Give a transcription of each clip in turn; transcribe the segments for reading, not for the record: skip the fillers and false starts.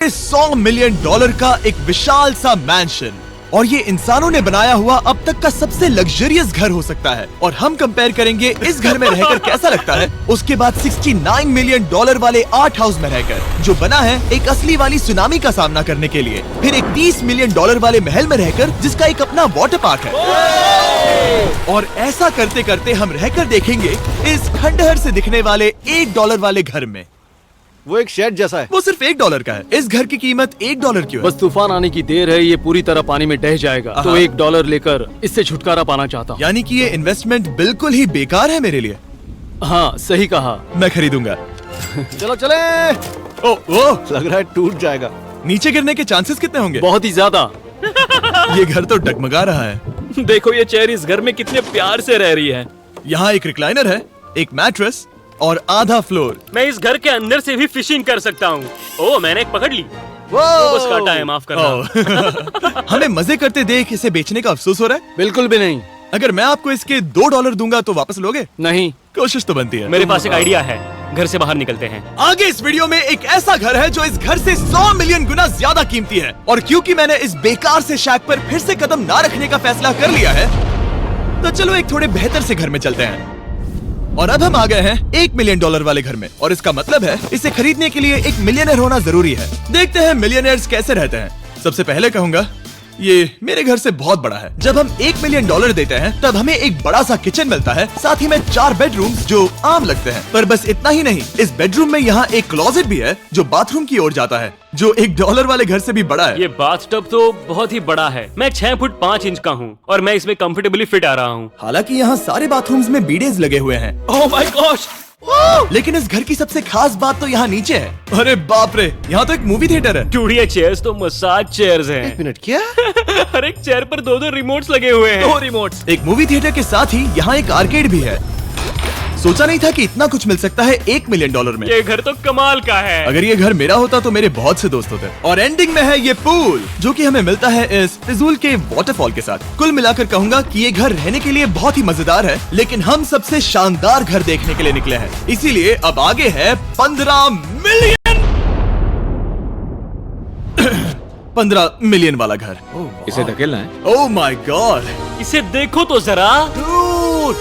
$100 million का एक विशाल सा मैंशन, और ये इंसानों ने बनाया हुआ अब तक का सबसे लग्जरियस घर हो सकता है। और हम कंपेयर करेंगे इस घर में रहकर कैसा लगता है उसके बाद $69 मिलियन वाले आर्ट हाउस में रहकर, जो बना है एक असली वाली सुनामी का सामना करने के लिए। फिर एक $30 मिलियन वाले महल में रहकर जिसका एक अपना वाटर पार्क है। और ऐसा करते करते हम रहकर देखेंगे इस खंडहर से दिखने वाले $1 वाले घर में। वो एक शेड जैसा है। वो सिर्फ $1 का है। इस घर की कीमत $1 क्यों है? बस तूफान आने की देर है, ये पूरी तरह पानी में ढह जाएगा, तो $1 लेकर इससे छुटकारा पाना चाहता हूँ। यानी कि ये इन्वेस्टमेंट बिल्कुल ही बेकार है मेरे लिए। हाँ, सही कहा। मैं खरीदूंगा। चलो चले। ओह, लग रहा है टूट जाएगा। नीचे गिरने के चांसेस कितने होंगे? बहुत ही ज्यादा। ये घर तो डगमगा रहा है। देखो ये चेयर इस घर में कितने प्यार से रह रही है। यहाँ एक रिक्लाइनर है, एक मैट्रेस और आधा फ्लोर। मैं इस घर के अंदर से भी फिशिंग कर सकता हूँ। ओह, मैंने एक पकड़ ली। वो बस काटा है, माफ करना। हमें मजे करते देख इसे बेचने का अफसोस हो रहा है? बिल्कुल भी नहीं। अगर मैं आपको इसके $2 दूंगा तो वापस लोगे? नहीं। कोशिश तो बनती है। मेरे पास एक आइडिया है, घर से बाहर निकलते हैं। आगे इस वीडियो में एक ऐसा घर है जो इस घर से 100 मिलियन गुना ज्यादा कीमती है। और क्योंकि मैंने इस बेकार से शैक पर फिर से कदम ना रखने का फैसला कर लिया है, तो चलो एक थोड़े बेहतर से घर में चलते हैं। और अब हम आ गए हैं $1 मिलियन वाले घर में, और इसका मतलब है इसे खरीदने के लिए एक मिलियनर होना जरूरी है। देखते हैं मिलियनर्स कैसे रहते हैं। सबसे पहले कहूंगा ये मेरे घर से बहुत बड़ा है। जब हम $1 मिलियन देते हैं तब हमें एक बड़ा सा किचन मिलता है, साथ ही में 4 बेडरूम्स जो आम लगते हैं। पर बस इतना ही नहीं, इस बेडरूम में यहाँ एक क्लोजेट भी है जो बाथरूम की ओर जाता है, जो $1 वाले घर से भी बड़ा है। ये बाथटब तो बहुत ही बड़ा है। मैं 6 फुट 5 इंच का हूँ और मैं इसमें कंफर्टेबली फिट आ रहा हूँ। हालांकि यहाँ सारे बाथरूम्स में बीडेज लगे हुए हैं। Oh my gosh! लेकिन इस घर की सबसे खास बात तो यहाँ नीचे है। अरे बाप रे, यहाँ तो एक मूवी थिएटर है। चूड़िया चेयर्स तो मसाज चेयर्स हैं। मिनट क्या? हर एक चेयर पर 2-2 रिमोट्स लगे हुए हैं। 2 रिमोट्स। एक मूवी थिएटर के साथ ही यहाँ एक आर्केड भी है। सोचा नहीं था कि इतना कुछ मिल सकता है $1 मिलियन में। ये घर तो कमाल का है। अगर ये घर मेरा होता तो मेरे बहुत से दोस्त होते। और एंडिंग में है ये पूल, जो कि हमें मिलता है इस फिजूल के वाटरफॉल के साथ। कुल मिलाकर कहूंगा कि ये घर रहने के लिए बहुत ही मजेदार है, लेकिन हम सबसे शानदार घर देखने के लिए निकले हैं, इसीलिए अब आगे है 15 मिलियन वाला घर। इसे धकेलना है। ओह माय गॉड, इसे देखो तो जरा।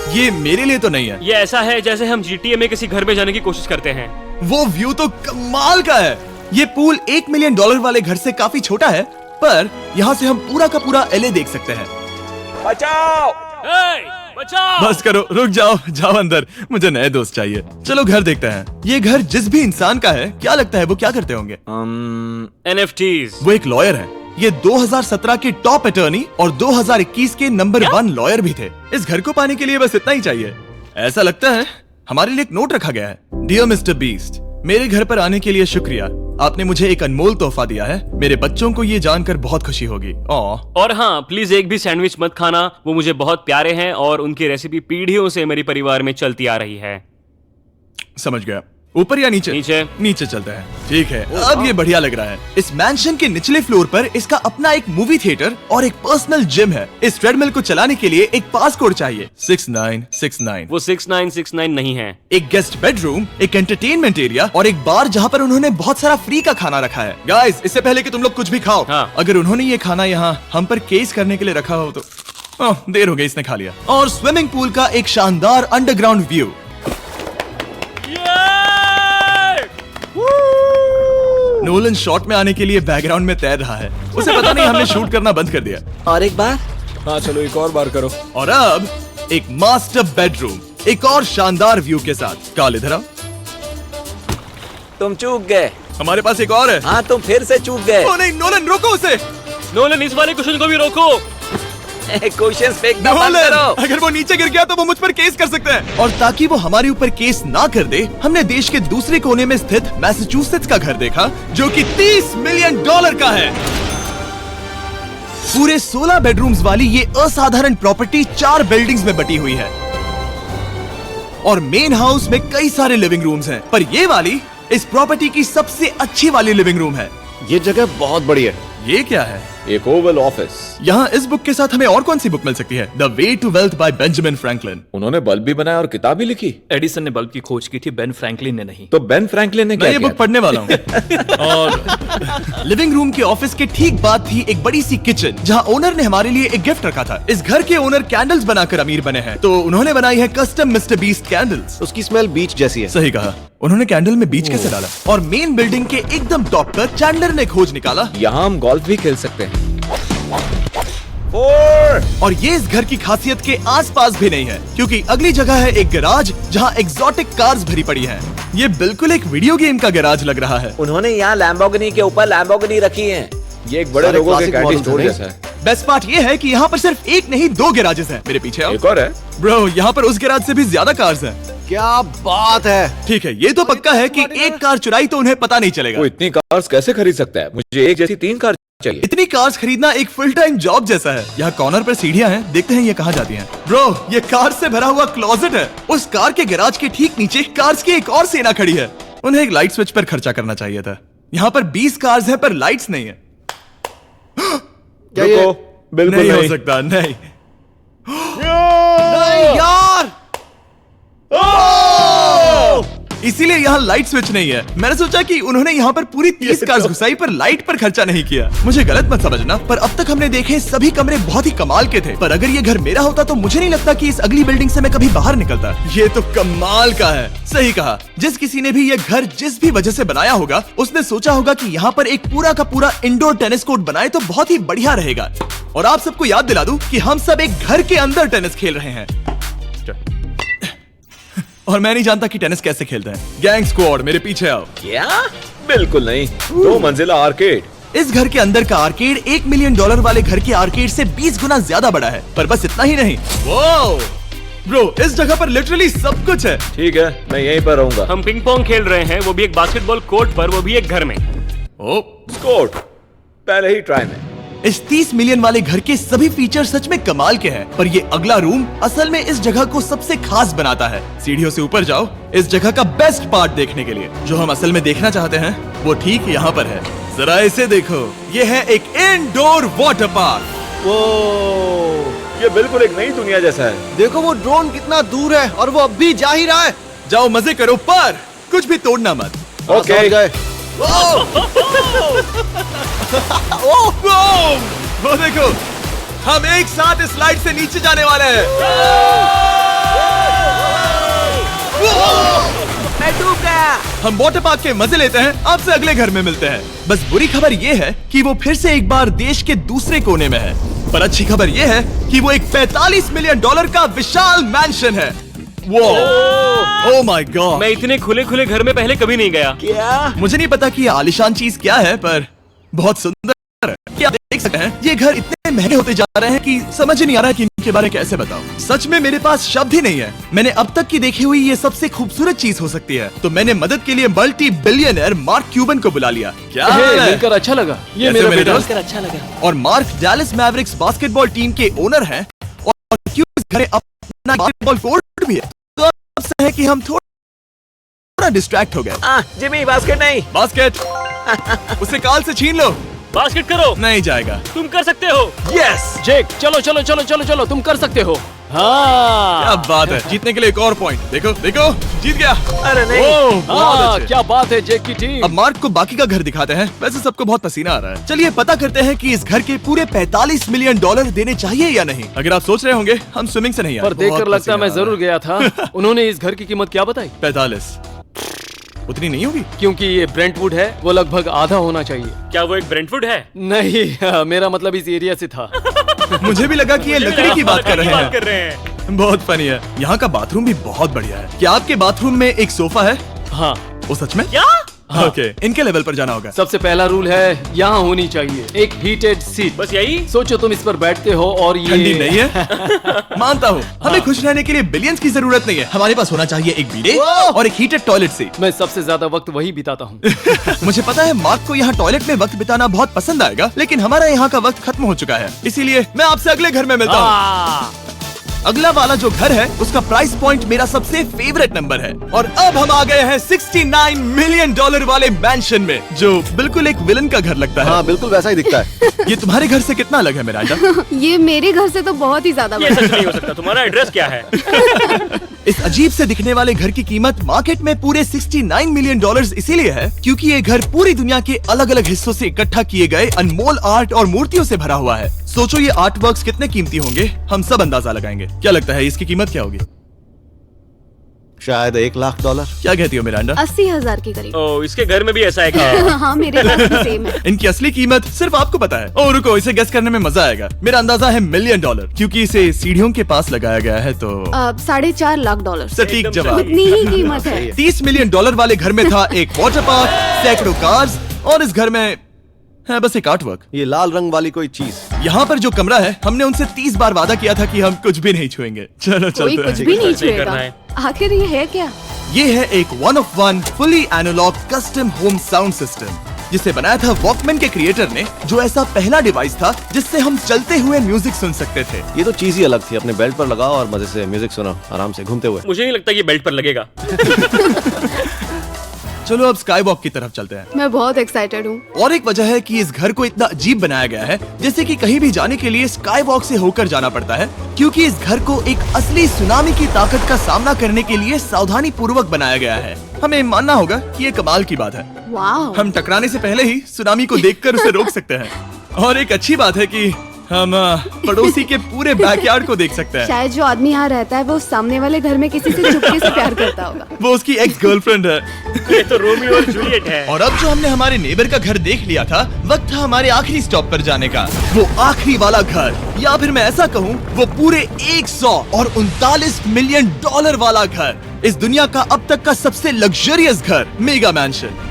ये मेरे लिए तो नहीं है। ये ऐसा है जैसे हम GTA में किसी घर में जाने की कोशिश करते हैं। वो व्यू तो कमाल का है। ये पूल $1 मिलियन वाले घर से काफी छोटा है, पर यहाँ से हम पूरा का पूरा LA देख सकते हैं। बचाओ! बचाओ! बस करो, रुक जाओ, जाओ अंदर, मुझे नए दोस्त चाहिए। चलो घर देखते हैं। ये घर जिस भी इंसान का है, क्या लगता है वो क्या करते होंगे? NFTs। वो एक लॉयर है। ये 2017 के टॉप अटर्नी और 2021 के नंबर 1 लॉयर भी थे। इस घर को पाने के लिए बस इतना ही चाहिए। ऐसा लगता है हमारे लिए एक नोट रखा गया है। डियर मिस्टर बीस्ट, मेरे घर पर आने के लिए शुक्रिया। आपने मुझे एक अनमोल तोहफा दिया है। मेरे बच्चों को ये जानकर बहुत खुशी होगी। और हाँ, प्लीज एक भी सैंडविच मत खाना, वो मुझे बहुत प्यारे हैं और उनकी रेसिपी पीढ़ियों से मेरे परिवार में चलती आ रही है। समझ गया। ऊपर या नीचे? नीचे। नीचे चलते हैं। ठीक है, अब ये बढ़िया लग रहा है। इस मैंशन के निचले फ्लोर पर इसका अपना एक मूवी थिएटर और एक पर्सनल जिम है। इस ट्रेडमिल को चलाने के लिए एक पास कोड चाहिए, 6969। वो 6969 नहीं है। एक गेस्ट बेडरूम, एक एंटरटेनमेंट एरिया और एक बार जहाँ पर उन्होंने बहुत सारा फ्री का खाना रखा है। गाइस, इससे पहले कि तुम लोग कुछ भी खाओ, अगर उन्होंने ये खाना यहाँ हम पर केस करने के लिए रखा हो तो देर हो गई, इसने खा लिया। और स्विमिंग पूल का एक शानदार अंडरग्राउंड व्यू। नोलन शॉट में आने के लिए बैकग्राउंड में तैर रहा है। उसे पता नहीं हमने शूट करना बंद कर दिया। और एक बार? हाँ चलो, एक और बार करो। और अब एक मास्टर बेडरूम, एक और शानदार व्यू के साथ। काल इधर आओ। तुम चूक गए। हमारे पास एक और है। हाँ, तुम फिर से चूक गए। ओ नहीं, नोलन रोको उसे। नोलन, इस वाले क्वेश्चन को भी रोको। क्वेश्चन फेंकना बंद नोलन, करो। अगर वो नीचे गिर गया तो वो मुझ पर केस कर सकते हैं। और ताकि वो हमारे ऊपर केस ना कर दे, हमने देश के दूसरे कोने में स्थित मैसाचुसेट्स का घर देखा, जो कि $30 मिलियन का है। पूरे 16 बेडरूम्स वाली ये असाधारण प्रॉपर्टी 4 बिल्डिंग्स में बटी हुई है। और मेन हाउस में कई सारे लिविंग रूम्स हैं, पर ये वाली इस प्रॉपर्टी की सबसे अच्छी वाली लिविंग रूम है। ये जगह बहुत बड़ी है। ये क्या है? एक ओवल ऑफिस। यहाँ इस बुक के साथ हमें और कौन सी बुक मिल सकती है? The way to wealth by Benjamin Franklin. उन्होंने बल्ब भी बनाया और किताब भी लिखी। एडिसन ने बल्ब की खोज की थी, बेन फ्रैंकलिन ने नहीं। तो बेन फ्रैंकलिन ने मैं क्या ये किया? बुक पढ़ने वाला हूँ। और लिविंग रूम के ऑफिस के ठीक बाद थी एक बड़ी सी किचन, जहाँ ओनर ने हमारे लिए एक गिफ्ट रखा था। इस घर के ओनर कैंडल्स बनाकर अमीर बने हैं, तो उन्होंने बनाई है कस्टम मिस्टर बीस्ट कैंडल्स। उसकी स्मेल बीच जैसी है। सही कहा। उन्होंने कैंडल में बीच कैसे डाला? और मेन बिल्डिंग के एकदम टॉप पर चैंडलर ने खोज निकाला। यहाँ हम गोल्फ भी खेल सकते हैं। 4 और ये इस घर की खासियत के आसपास भी नहीं है, क्योंकि अगली जगह है एक गैराज जहाँ एग्जॉटिक कार्स भरी पड़ी हैं। ये बिल्कुल एक वीडियो गेम का गैराज लग रहा है। उन्होंने यहाँ लैम्बोर्गिनी के ऊपर लैम्बोर्गिनी रखी है। ये एक बड़े सारे लोगों के classic कैंडी models स्टोर हैं। जैसा है। बेस्ट पार्ट ये है कि यहाँ पर सिर्फ एक नहीं 2 गैराजेस हैं। मेरे पीछे आओ। एक और है। ब्रो, यहाँ पर उस गैराज से भी ज्यादा कार्स हैं। क्या बात है। ठीक है, ये तो पक्का है कि एक कार चुराई तो उन्हें पता नहीं चलेगा। वो इतनी कार्स कैसे खरीद सकता है? मुझे एक जैसी 3 कार चाहिए। इतनी कार्स खरीदना एक फुल टाइम जॉब जैसा है। यहाँ कॉर्नर पर सीढ़ियाँ हैं, देखते हैं ये कहाँ जाती हैं। ब्रो, ये कार से भरा हुआ क्लोजेट है। उस कार के गैराज के ठीक नीचे कार्स की एक और सेना खड़ी है। उन्हें एक लाइट स्विच पर खर्चा करना चाहिए था। यहाँ पर 20 कार्स हैं पर लाइट्स नहीं है। क्या ये रुको, बिल्कुल नहीं हो नहीं। सकता, नहीं। नहीं यार। इसीलिए यहाँ लाइट स्विच नहीं है। मैंने सोचा कि उन्होंने यहाँ पर पूरी 30 कार्स घुसाई पर लाइट पर खर्चा नहीं किया। मुझे गलत मत समझना, पर अब तक हमने देखे सभी कमरे बहुत ही कमाल के थे। पर अगर ये घर मेरा होता तो मुझे नहीं लगता कि इस अगली बिल्डिंग से मैं कभी बाहर निकलता। ये तो कमाल का है। सही कहा। जिस किसी ने भी ये घर जिस भी वजह से बनाया होगा, उसने सोचा होगा कि यहाँ पर एक पूरा का पूरा इंडोर टेनिस कोर्ट बनाए तो बहुत ही बढ़िया रहेगा। और आप सबको याद दिला दूं कि हम सब एक घर के अंदर टेनिस खेल रहे हैं। और मैं नहीं जानता कि टेनिस कैसे खेलते हैं। गैंग स्क्वाड, मेरे पीछे आओ। क्या? बिल्कुल नहीं। 2 मंजिला आर्केड। इस घर के अंदर का आर्केड $1 मिलियन वाले घर के आर्केड से 20 गुना ज्यादा बड़ा है। पर बस इतना ही नहीं। वो ब्रो, इस जगह पर लिटरली सब कुछ है। ठीक है, मैं यहीं पर रहूंगा। हम पिंग पोंग खेल रहे हैं, वो भी एक बास्केटबॉल कोर्ट पर, वो भी एक घर में। ओ, स्कोर पहले ही ट्राई में। इस 30 मिलियन वाले घर के सभी फीचर सच में कमाल के हैं, पर ये अगला रूम असल में इस जगह को सबसे खास बनाता है। सीढ़ियों से ऊपर जाओ इस जगह का बेस्ट पार्ट देखने के लिए। जो हम असल में देखना चाहते हैं वो ठीक यहाँ पर है। जरा इसे देखो, ये है एक इंडोर वाटर पार्क। वो ये बिल्कुल एक नई दुनिया जैसा है। देखो वो ड्रोन कितना दूर है और वो अब भी जा ही रहा है। जाओ मजे करो, पर कुछ भी तोड़ना मत। ओके। समझ गए। वो देखो, हम एक साथ इस स्लाइड से नीचे जाने वाले हैं। मैं डूब गया। हम वाटर पार्क के मजे लेते हैं। आपसे अगले घर में मिलते हैं। बस बुरी खबर ये है कि वो फिर से एक बार देश के दूसरे कोने में है। पर अच्छी खबर ये है कि वो एक $45 मिलियन का विशाल मैंशन है। वो ओह माय गॉड। मैं इतने खुले खुले घर में पहले कभी नहीं गया। क्या? मुझे नहीं पता कि ये आलिशान चीज क्या है, पर बहुत सुंदर है। क्या देख सकते हैं, ये घर इतने महंगे होते जा रहे हैं कि समझ ही नहीं आ रहा है कि इनके बारे में कैसे बताऊं। सच में मेरे पास शब्द ही नहीं है। मैंने अब तक की देखी हुई ये सबसे खूबसूरत चीज हो सकती है। तो मैंने मदद के लिए मल्टी बिलियनर मार्क क्यूबन को बुला लिया। क्या हे, हाल है? मिलकर अच्छा लगा। ये कैसे मेरा मेरे बेटा। दोस्त? अच्छा लगा। और mark Dallas Mavericks basketball team के ओनर हैं और क्यूब घर अपना बास्केटबॉल कोर्ट भी है। तो अब से है कि हम थोड़ा डिस्ट्रैक्ट हो गए। जिमी, बास्केट नहीं। बास्केट उसे काल से छीन लो। बास्केट करो, नहीं जाएगा। तुम कर सकते हो। यस, जेक, चलो चलो चलो चलो चलो, तुम कर सकते हो। क्या हाँ बात है। जीतने के लिए एक और पॉइंट। देखो देखो, जीत गया। अरे नहीं। ओह, बहुत हाँ, अच्छे। क्या बात है जेक की टीम। अब मार्क को बाकी का घर दिखाते हैं। वैसे सबको बहुत पसीना आ रहा है। चलिए पता करते हैं कि इस घर के पूरे $45 मिलियन देने चाहिए या नहीं। अगर आप सोच रहे होंगे हम स्विमिंग से नहीं आए, पर देखकर बहुत लगता है मैं पसीना आ जरूर गया था। उन्होंने इस घर की कीमत क्या बताई? 45 उतनी नहीं होगी। क्योंकि ये ब्रेंटवुड है, वो लगभग आधा होना चाहिए। क्या वो एक ब्रेंटफुड है? नहीं, मेरा मतलब इस एरिया से था। मुझे भी लगा कि ये लकड़ी की बात कर रहे बात कर हैं। रहे हैं। बहुत फनी है। यहाँ का बाथरूम भी बहुत बढ़िया है। क्या आपके बाथरूम में एक सोफा है? हाँ, वो सच में? क्या? ओके, इनके लेवल पर जाना होगा। सबसे पहला रूल है यहाँ होनी चाहिए एक हीटेड सीट। बस यही? सोचो तुम इस पर बैठते हो और ये ठंडी नहीं है। मानता हूँ, हमें खुश रहने के लिए बिलियंस की जरूरत नहीं है। हमारे पास होना चाहिए एक बीडे और एक हीटेड टॉयलेट सीट। मैं सबसे ज्यादा वक्त वही बिताता हूँ। मुझे पता है मार्क को यहाँ टॉयलेट में वक्त बिताना बहुत पसंद आएगा, लेकिन हमारा यहाँ का वक्त खत्म हो चुका है। इसीलिए मैं आपसे अगले घर में मिलता हूँ। अगला वाला जो घर है उसका प्राइस पॉइंट मेरा सबसे फेवरेट नंबर है। और अब हम आ गए हैं $69 मिलियन वाले मैंशन में, जो बिल्कुल एक विलन का घर लगता है। हाँ बिल्कुल वैसा ही दिखता है। ये तुम्हारे घर से कितना अलग है मिरांडा? ये मेरे घर से तो बहुत ही ज्यादा ये बड़ा सच नहीं हो सकता। तुम्हारा एड्रेस क्या है? इस अजीब से दिखने वाले घर की कीमत मार्केट में पूरे $69 मिलियन इसीलिए है क्योंकि ये घर पूरी दुनिया के अलग अलग हिस्सों से इकट्ठा किए गए अनमोल आर्ट और मूर्तियों से भरा हुआ है। सोचो ये आर्ट वर्क्स कितने कीमती होंगे, हम सब अंदाजा लगाएंगे। क्या लगता है इसकी कीमत क्या होगी? शायद $1 लाख। क्या कहती हो मिरांडा? 80,000 के करीब। ओ, इसके घर में भी ऐसा है क्या? हाँ मेरे घर भी सेम है। इनकी असली कीमत सिर्फ आपको पता है। ओ रुको, इसे गेस करने में मजा आएगा। मेरा अंदाजा है $1 मिलियन क्योंकि इसे सीढ़ियों के पास लगाया गया है। तो $4.5 लाख। सटीक एकदम जवाब। इतनी ही कीमत है। $30 मिलियन वाले घर में था एक वाटर पार्क, सैकड़ों कार्स और इस घर में है बस एक आर्ट वर्क। ये लाल रंग वाली कोई चीज। यहाँ पर जो कमरा है, हमने उनसे 30 बार वादा किया था कि हम कुछ भी नहीं छुएंगे। चलो कोई चलते कुछ हैं। भी नहीं नहीं छुएगा। करना है। आखिर ये है क्या? ये है एक 1 of 1 fully analogue custom home sound system, जिसे बनाया था वॉकमैन के क्रिएटर ने, जो ऐसा पहला डिवाइस था जिससे हम चलते हुए म्यूजिक सुन सकते थे। ये तो चीज ही अलग थी। अपने बेल्ट पर लगाओ और मजे से म्यूजिक सुनो आराम से घूमते हुए। मुझे नहीं लगता ये बेल्ट पर लगेगा। चलो अब स्काई वॉक की तरफ चलते हैं। मैं बहुत एक्साइटेड हूँ। और एक वजह है कि इस घर को इतना अजीब बनाया गया है, जैसे कि कहीं भी जाने के लिए स्काई वॉक से होकर जाना पड़ता है, क्योंकि इस घर को एक असली सुनामी की ताकत का सामना करने के लिए सावधानी पूर्वक बनाया गया है। हमें मानना होगा कि ये कमाल की बात है। वाह। हम टकराने से पहले ही सुनामी को देखकर उसे रोक सकते हैं। और एक अच्छी बात है कि हम पड़ोसी के पूरे बैकयार्ड को देख सकते हैं। शायद जो आदमी यहाँ रहता है वो उस सामने वाले घर में किसी से चुपके से प्यार करता होगा। वो उसकी एक्स गर्लफ्रेंड है। ये तो रोमियो और जूलियट है। और अब जो हमने हमारे नेबर का घर देख लिया था, वक्त था हमारे आखिरी स्टॉप पर जाने का। वो आखिरी वाला घर, या फिर मैं ऐसा कहूँ, वो पूरे 139 मिलियन वाला घर, इस दुनिया का अब तक का सबसे लग्जरियस घर, मेगा मैंशन।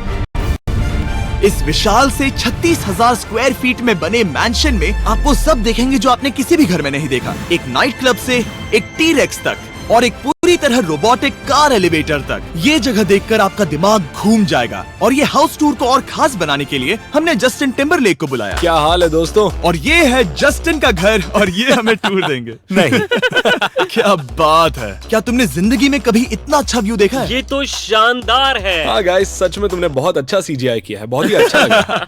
इस विशाल से 36,000 स्क्वायर फीट में बने मैंशन में आप वो सब देखेंगे जो आपने किसी भी घर में नहीं देखा। एक नाइट क्लब से एक टी-रेक्स तक और एक पूरी तरह रोबोटिक कार एलिवेटर तक। ये जगह देखकर आपका दिमाग घूम जाएगा। और ये हाउस टूर को और खास बनाने के लिए हमने जस्टिन टिम्बरलेक को बुलाया। क्या हाल है दोस्तों? और ये है जस्टिन का घर और ये हमें टूर देंगे। नहीं। क्या बात है, क्या तुमने जिंदगी में कभी इतना अच्छा व्यू देखा है? ये तो शानदार है। हाँ गाइस, सच में तुमने बहुत अच्छा CGI किया है, बहुत ही अच्छा लगा।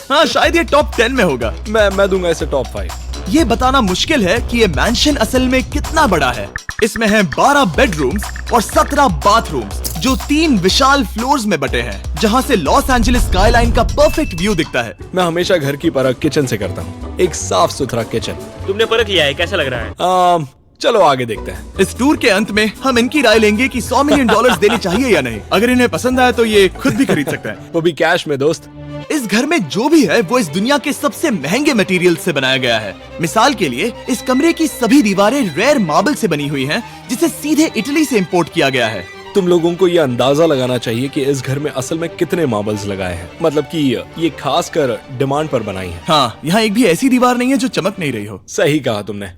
हाँ शायद ये टॉप 10 में होगा। मैं दूंगा इसे टॉप 5। ये बताना मुश्किल है कि ये मैंशन असल में कितना बड़ा है। इसमें है 12 बेडरूम्स और 17 बाथरूम्स, जो 3 विशाल फ्लोर्स में बटे हैं, जहां से लॉस एंजलिस स्काईलाइन का परफेक्ट व्यू दिखता है। मैं हमेशा घर की परख किचन से करता हूँ। एक साफ सुथरा किचन। तुमने परख लिया है, कैसा लग रहा है? चलो आगे देखते हैं। इस टूर के अंत में हम इनकी राय लेंगे कि $100 मिलियन देने चाहिए या नहीं। अगर इन्हें पसंद आया तो ये खुद भी खरीद सकते हैं। वो भी कैश में दोस्त। इस घर में जो भी है वो इस दुनिया के सबसे महंगे मटेरियल से बनाया गया है। मिसाल के लिए इस कमरे की सभी दीवारें रेयर मार्बल से बनी हुई हैं, जिसे सीधे इटली से इंपोर्ट किया गया है। तुम लोगों को ये अंदाजा लगाना चाहिए कि इस घर में असल में कितने मार्बल्स लगाए हैं। मतलब कि ये खास कर डिमांड पर बनाई है। हाँ, यहाँ एक भी ऐसी दीवार नहीं है जो चमक नहीं रही हो। सही कहा तुमने।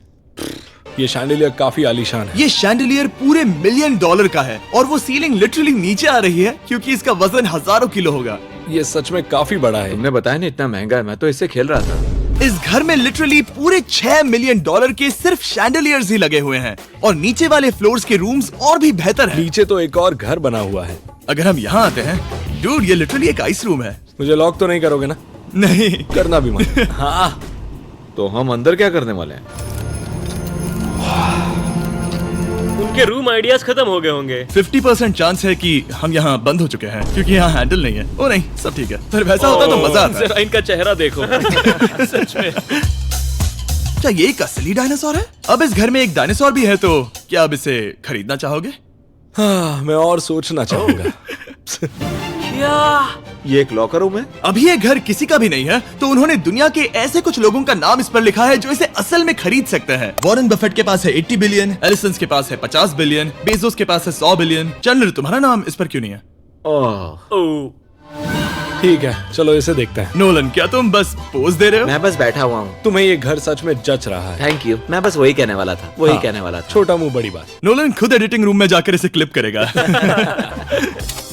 ये शैंडिलियर काफी आलीशान है। ये शैंडिलियर पूरे $1 मिलियन का है और वो सीलिंग लिटरली नीचे आ रही है क्योंकि इसका वजन हजारों किलो होगा। ये सच में काफी बड़ा है। तुमने बताया ना इतना महंगा है, मैं तो इससे खेल रहा था। इस घर में लिटरली पूरे $6 मिलियन के सिर्फ शैंडिलियर्स ही लगे हुए हैं और नीचे वाले फ्लोर्स के रूम्स और भी बेहतर हैं। नीचे तो एक और घर बना हुआ है। अगर हम यहाँ आते हैं, डूड, ये लिटरली एक आइस रूम है। मुझे लॉक तो नहीं करोगे ना? नहीं करना भी मत। हाँ, तो हम अंदर क्या करने वाले हैं? उनके रूम आइडियाज खत्म हो गए होंगे। 50% चांस है कि हम यहाँ बंद हो चुके हैं क्योंकि यहाँ हैंडल नहीं है। ओ नहीं, सब ठीक है। पर वैसा होता तो मजा आता। जरा इनका चेहरा देखो। सच में। क्या ये एक असली डायनासोर है? अब इस घर में एक डायनासोर भी है, तो क्या अब इसे खरीदना चाहोगे? हाँ, मैं और सोचना चाहूंगा। ये एक लॉकर रूम है? अभी ये घर किसी का भी नहीं है, तो उन्होंने दुनिया के ऐसे कुछ लोगों का नाम इस पर लिखा है जो इसे असल में खरीद सकते हैं। वॉरेन बफेट के पास है 80 बिलियन, एलिसन के पास है 50 बिलियन, बेजोस के पास है 100 बिलियन। चंद्र, तुम्हारा नाम इस पर क्यों नहीं है? ओह, ठीक है, चलो इसे देखते हैं। नोलन, क्या तुम बस पोज दे रहे हो? मैं बस बैठा हुआ हूँ। तुम्हें ये घर सच में जच रहा है। Thank you. मैं बस वही कहने वाला था, वही हाँ, कहने वाला था। छोटा मुंह बड़ी बात। नोलन खुद एडिटिंग रूम में जाकर इसे क्लिप करेगा।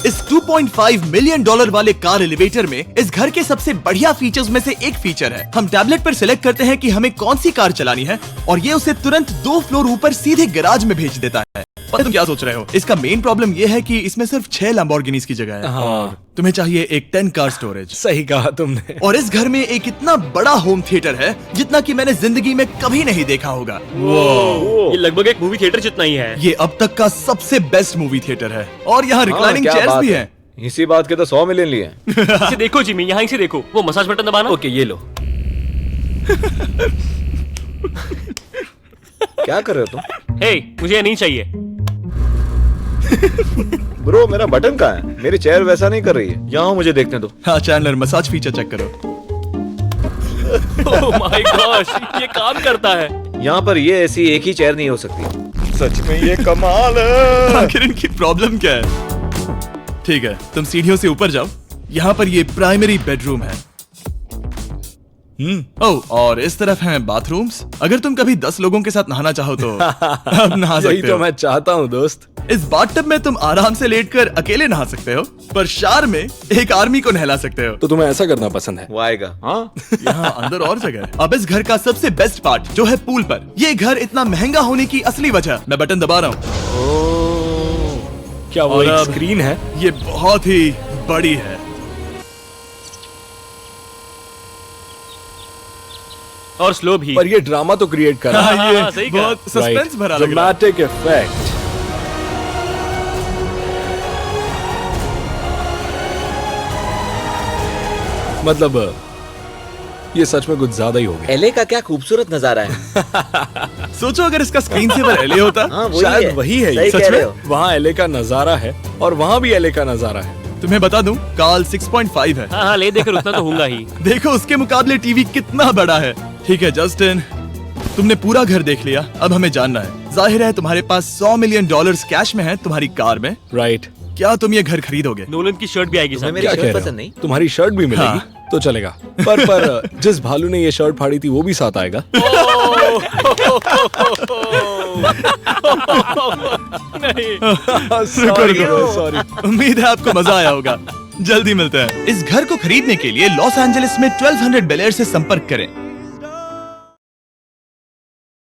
इस $2.5 मिलियन वाले कार एलिवेटर में इस घर के सबसे बढ़िया फीचर्स में से एक फीचर है। हम टैबलेट पर सिलेक्ट करते हैं कि हमें कौन सी कार चलानी है और ये उसे तुरंत 2 फ्लोर ऊपर सीधे गैराज में भेज देता है। और तुम क्या सोच रहे हो? इसका मेन प्रॉब्लम ये है कि इसमें सिर्फ 6 लैम्बोर्गिनीज की जगह है। हाँ। तुम्हें चाहिए एक 10 कार स्टोरेज। सही कहा तुमने। और इस घर में एक इतना बड़ा होम थिएटर है जितना कि मैंने जिंदगी में कभी नहीं देखा होगा। ये लगभग एक मूवी थिएटर जितना ही है। ये अब तक का सबसे बेस्ट मूवी थिएटर है और यहाँ रिक्लाइनिंग क्या चेयर्स बात भी है। हैं। इसी बात के तो 100 मिलियन लिए हैं। इसे देखो जिमी, यहाँ से देखो, वो मसाज बटन दबाना। ओके, ये लो। क्या कर रहे हो तुम? हे, मुझे ये नहीं चाहिए। ब्रो, मेरा बटन कहाँ है? मेरी चेयर वैसा नहीं कर रही है। यहाँ मुझे देखने दो। हाँ चैंडलर, मसाज फीचर चेक करो। ओह माय गॉश, ये काम करता है। यहाँ पर ये ऐसी एक ही चेयर नहीं हो सकती। सच में ये कमाल है। आखिर इनकी प्रॉब्लम क्या है? ठीक है, तुम सीढ़ियों से ऊपर जाओ। यहाँ पर ये प्राइमरी बेडरूम है। ओह, और इस तरफ हैं बाथरूम्स। अगर तुम कभी 10 लोगों के साथ नहाना चाहो तो अब नहा यही सकते तो हो। मैं चाहता हूँ दोस्त। इस बाथटब में तुम आराम से लेटकर अकेले नहा सकते हो, पर शार में एक आर्मी को नहला सकते हो। तो तुम्हें ऐसा करना पसंद है? वो आएगा। हाँ, यहाँ अंदर और जगह है। अब इस घर का सबसे बेस्ट पार्ट जो है पूल पर। ये घर इतना महंगा होने की असली वजह, मैं बटन दबा रहा हूँ। क्या वो और एक अब- स्क्रीन है? ये बहुत ही बड़ी है। और स्लो भी। पर ये ड्रामा तो क्रिएट कर रहा है। हाँ, ये सही कहा। बहुत सस्पेंस भरा लग रहा है। Dramatic effect. मतलब ये सच में कुछ ज्यादा ही हो गया। एले का क्या खूबसूरत नजारा है। सोचो अगर इसका स्क्रीन सेवर एलए होता। हाँ, वही शायद है। वही है ये। सही सच कह में? रहे हो। वहाँ एले का नजारा है और वहाँ भी एले का नजारा है। तुम्हें बता दूं, काल 6.5 है। हाँ हाँ, ले देकर उतना तो होगा ही। देखो उसके मुकाबले टीवी कितना बड़ा है। ठीक है जस्टिन, तुमने पूरा घर देख लिया। अब हमें जानना है, जाहिर है तुम्हारे पास $100 मिलियन कैश में है तुम्हारी कार में। राइट। क्या तुम ये घर खरीदोगे? नोलन की शर्ट भी आएगी तुम्हें साथ। मेरी क्या शर्ट कह रहे पसंद हो? नहीं? तुम्हारी शर्ट भी मिलेगी हाँ। तो चलेगा। पर जिस भालू ने ये शर्ट फाड़ी थी वो भी साथ आएगा। सॉरी। उम्मीद है आपको मजा आया होगा। जल्दी मिलते हैं। इस घर को खरीदने के लिए लॉस एंजलिस में 1200 बेल एयर से संपर्क करें।